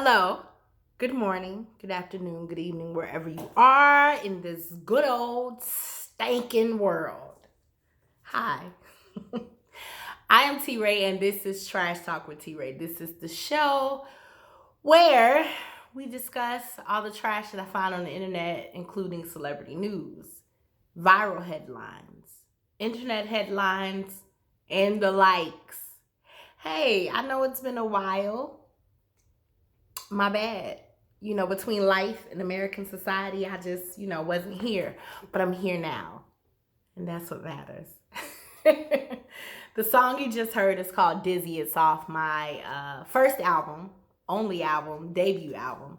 Hello, good morning, good afternoon, good evening, wherever you are in this good old stankin' world. Hi, I am T Ray, and this is Trash Talk with T Ray. This is the show where we discuss all the trash that I find on the internet, including celebrity news, viral headlines, internet headlines, and the likes. Hey, I know it's been a while. My bad. Between life and American society, I just, wasn't here. But I'm here now. And that's what matters. The song you just heard is called Dizzy. It's off my first album, only album, debut album.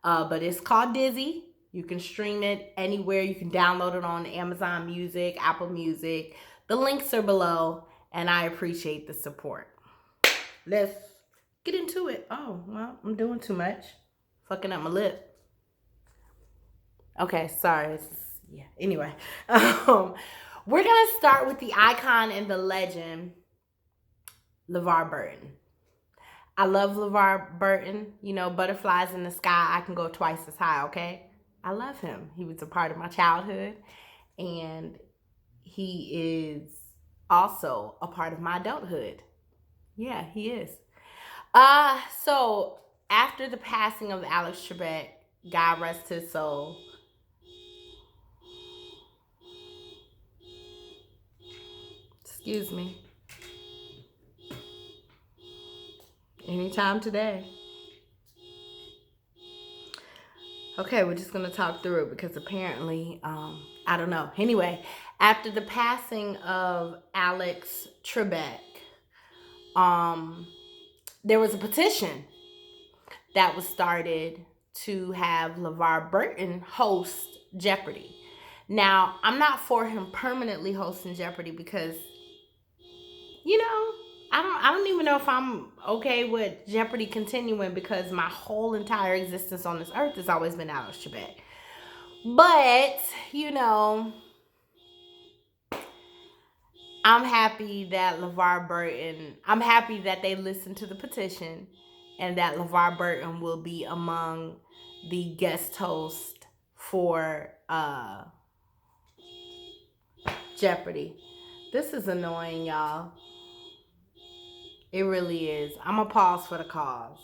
But it's called Dizzy. You can stream it anywhere. You can download it on Amazon Music, Apple Music. The links are below. And I appreciate the support. Let's get into it. Oh, well, I'm doing too much. Fucking up my lip. Okay, sorry. Anyway. We're going to start with the icon and the legend, LeVar Burton. I love LeVar Burton. Butterflies in the sky, I can go twice as high, okay? I love him. He was a part of my childhood. And he is also a part of my adulthood. Yeah, he is. So after the passing of Alex Trebek, God rest his soul. Excuse me. Anytime today. Okay, we're just gonna talk through it because apparently, I don't know. Anyway, after the passing of Alex Trebek, there was a petition that was started to have LeVar Burton host Jeopardy. Now, I'm not for him permanently hosting Jeopardy because, I don't even know if I'm okay with Jeopardy continuing because my whole entire existence on this earth has always been Alex Trebek. But, I'm happy that I'm happy that they listened to the petition and that LeVar Burton will be among the guest hosts for Jeopardy. This is annoying, y'all. It really is. I'm gonna pause for the cause.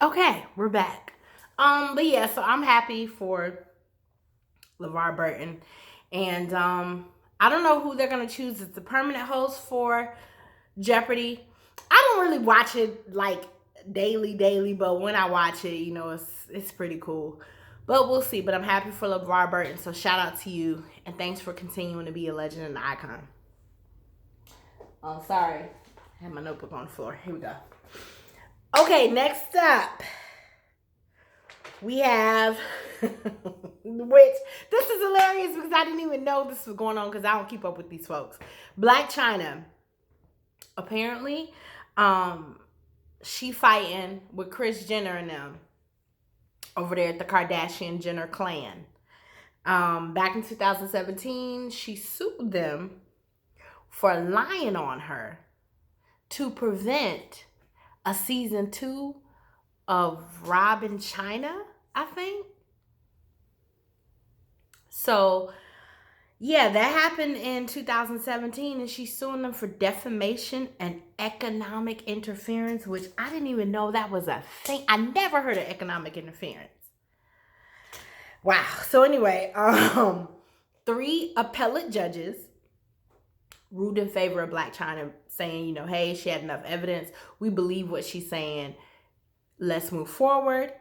Okay, we're back. But yeah, so I'm happy for LeVar Burton. And I don't know who they're gonna choose as the permanent host for Jeopardy. I don't really watch it like daily, but when I watch it, it's pretty cool. But we'll see. But I'm happy for LeVar Burton, so shout out to you, and thanks for continuing to be a legend and an icon. Oh, sorry. I had my notebook on the floor. Here we go. Okay, next up, we have, which, this is hilarious because I didn't even know this was going on because I don't keep up with these folks. Blac Chyna. Apparently, she fighting with Kris Jenner and them over there at the Kardashian-Jenner clan. Back in 2017, she sued them for lying on her to prevent a season 2 of Blac Chyna, I think. So, yeah, that happened in 2017, and she's suing them for defamation and economic interference, which I didn't even know that was a thing. I never heard of economic interference. Wow. So anyway, 3 appellate judges ruled in favor of Blac Chyna, saying, hey, she had enough evidence. We believe what she's saying. Let's move forward.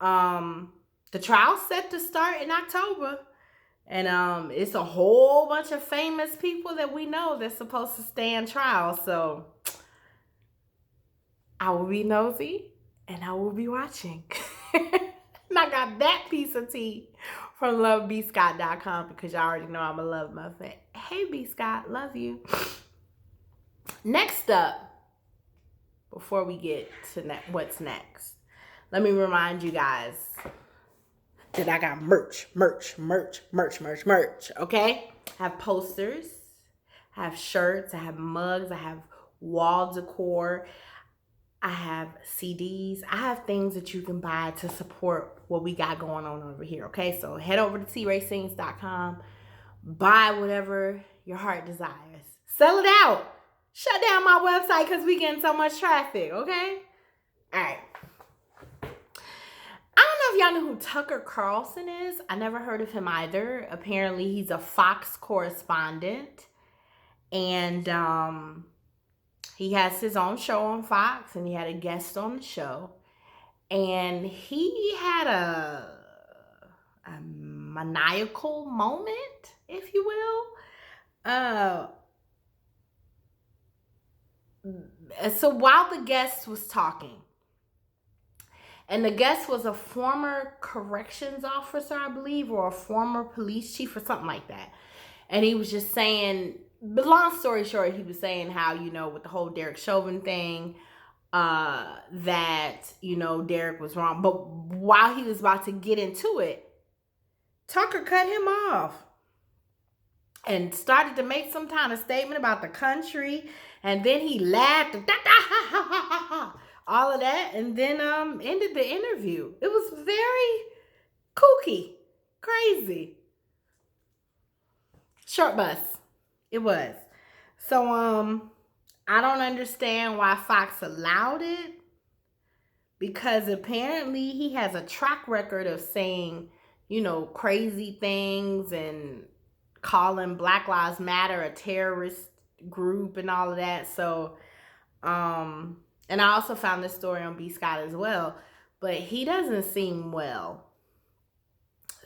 The trial's set to start in October. And it's a whole bunch of famous people that we know that's supposed to stand trial. So I will be nosy and I will be watching. And I got that piece of tea from lovebscott.com because y'all already know I'm a love muffin. Hey, B. Scott, love you. Next up, before we get to what's next, let me remind you guys that I got merch, okay? I have posters, I have shirts, I have mugs, I have wall decor. I have CDs. I have things that you can buy to support what we got going on over here. Okay, so head over to tracings.com. Buy whatever your heart desires. Sell it out. Shut down my website because we getting so much traffic. Okay. All right. I don't know if y'all know who Tucker Carlson is. I never heard of him either. Apparently, he's a Fox correspondent, and he has his own show on Fox, and he had a guest on the show, and he had a maniacal moment, if you will. So while the guest was talking, and the guest was a former corrections officer, I believe, or a former police chief or something like that. And he was just saying, but long story short, he was saying how, with the whole Derek Chauvin thing, that, Derek was wrong. But while he was about to get into it, Tucker cut him off and started to make some kind of statement about the country. And then he laughed and all of that, and then ended the interview. It was very kooky, crazy. Short bus. It was. So I don't understand why Fox allowed it, because apparently he has a track record of saying, crazy things and calling Black Lives Matter a terrorist group and all of that. So and I also found this story on B. Scott as well, but he doesn't seem well.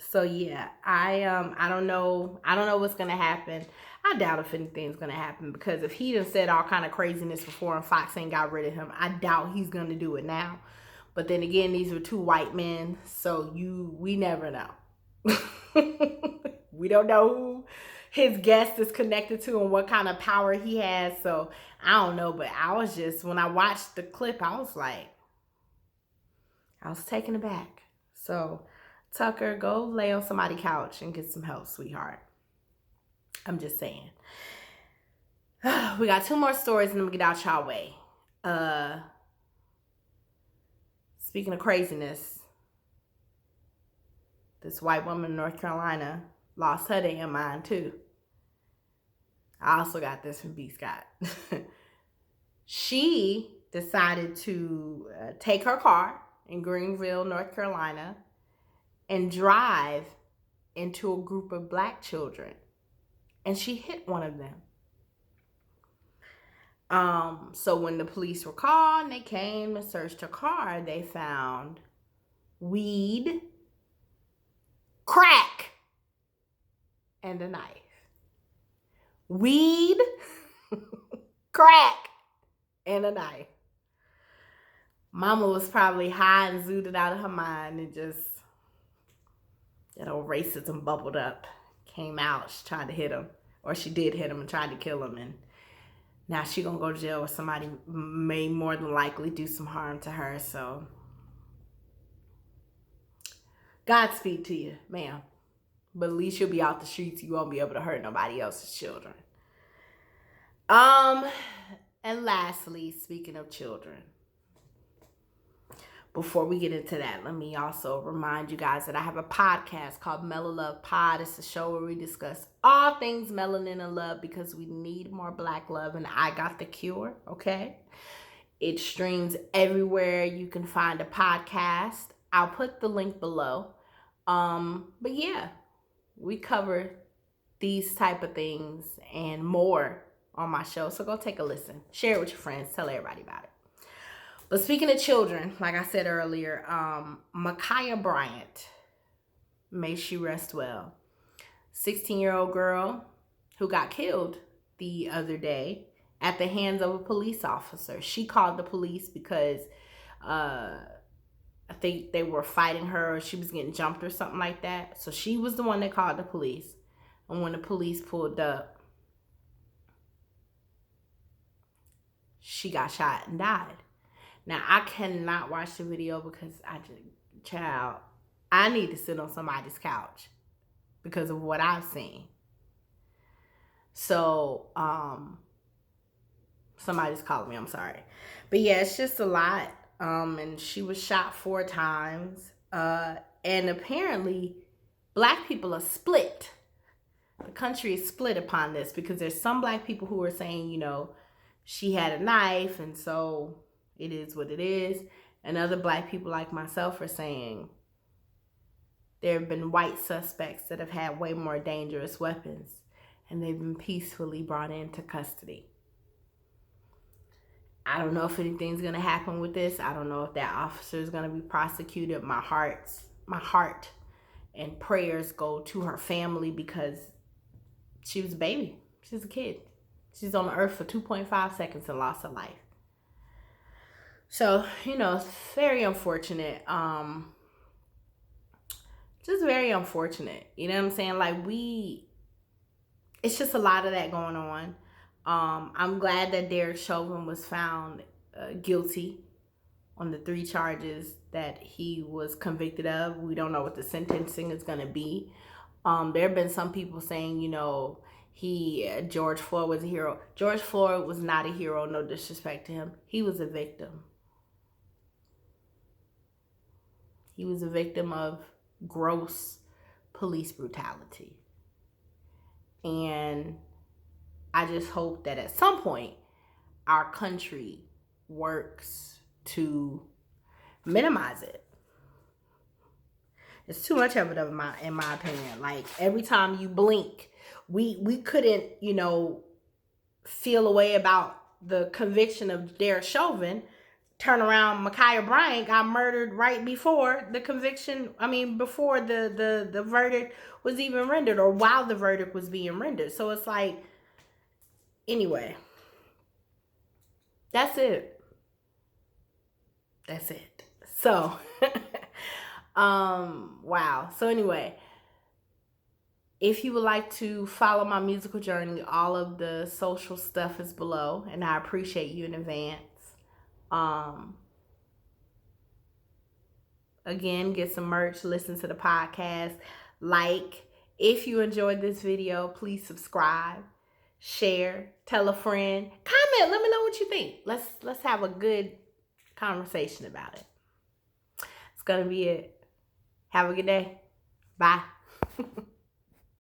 So yeah, I don't know what's gonna happen. I doubt if anything's gonna happen, because if he done said all kind of craziness before and Fox ain't got rid of him, I doubt he's gonna do it now. But then again, these were two white men, so we never know. We don't know who his guest is connected to and what kind of power he has. So I don't know, but when I watched the clip, I was taken aback. So Tucker, go lay on somebody's couch and get some help, sweetheart. I'm just saying. We got 2 more stories and then we get out y'all way. Speaking of craziness, this white woman in North Carolina lost her damn mind too. I also got this from B. Scott. She decided to take her car in Greenville, North Carolina, and drive into a group of black children. And she hit one of them. So when the police were called and they came and searched her car, they found weed, crack, and a knife. Weed, crack, and a knife. Mama was probably high and zooted out of her mind, and just, racism bubbled up, came out. She tried to hit him, or she did hit him and tried to kill him, and now she gonna go to jail, where somebody may more than likely do some harm to her. So Godspeed to you, ma'am. But at least you'll be out the streets. You won't be able to hurt nobody else's children. And lastly, speaking of children, before we get into that, let me also remind you guys that I have a podcast called Mellow Love Pod. It's a show where we discuss all things melanin and love, because we need more black love, and I got the cure, okay? It streams everywhere you can find a podcast. I'll put the link below. But yeah, we cover these type of things and more on my show. So go take a listen. Share it with your friends. Tell everybody about it. But speaking of children, like I said earlier, Ma'Khia Bryant, may she rest well, 16-year-old girl who got killed the other day at the hands of a police officer. She called the police because I think they were fighting her, or she was getting jumped or something like that. So she was the one that called the police. And when the police pulled up, she got shot and died. Now, I cannot watch the video because I need to sit on somebody's couch because of what I've seen. So, Somebody's calling me, I'm sorry. But yeah, it's just a lot. And she was shot 4 times. And apparently, black people are split. The country is split upon this because there's some black people who are saying, she had a knife and so it is what it is. And other black people like myself are saying there have been white suspects that have had way more dangerous weapons and they've been peacefully brought into custody. I don't know if anything's going to happen with this. I don't know if that officer is going to be prosecuted. My heart and prayers go to her family because she was a baby. She's a kid. She's on the earth for 2.5 seconds and lost her life. So, it's very unfortunate. Just very unfortunate. You know what I'm saying? Like, it's just a lot of that going on. I'm glad that Derek Chauvin was found guilty on the 3 charges that he was convicted of. We don't know what the sentencing is going to be. There have been some people saying, George Floyd was a hero. George Floyd was not a hero, no disrespect to him. He was a victim. He was a victim of gross police brutality. And I just hope that at some point our country works to minimize it. It's too much of it in my opinion. Like, every time you blink, we couldn't, feel a way about the conviction of Derek Chauvin. Turn around, Ma'Khia Bryant got murdered right before the conviction. Before the verdict was even rendered, or while the verdict was being rendered. So it's like, anyway, that's it. So, wow. So anyway, if you would like to follow my musical journey, all of the social stuff is below, and I appreciate you in advance. Again, get some merch, listen to the podcast, if you enjoyed this video, please subscribe, share, tell a friend, comment, let me know what you think. Let's have a good conversation about it. It's gonna be it. Have a good day. Bye.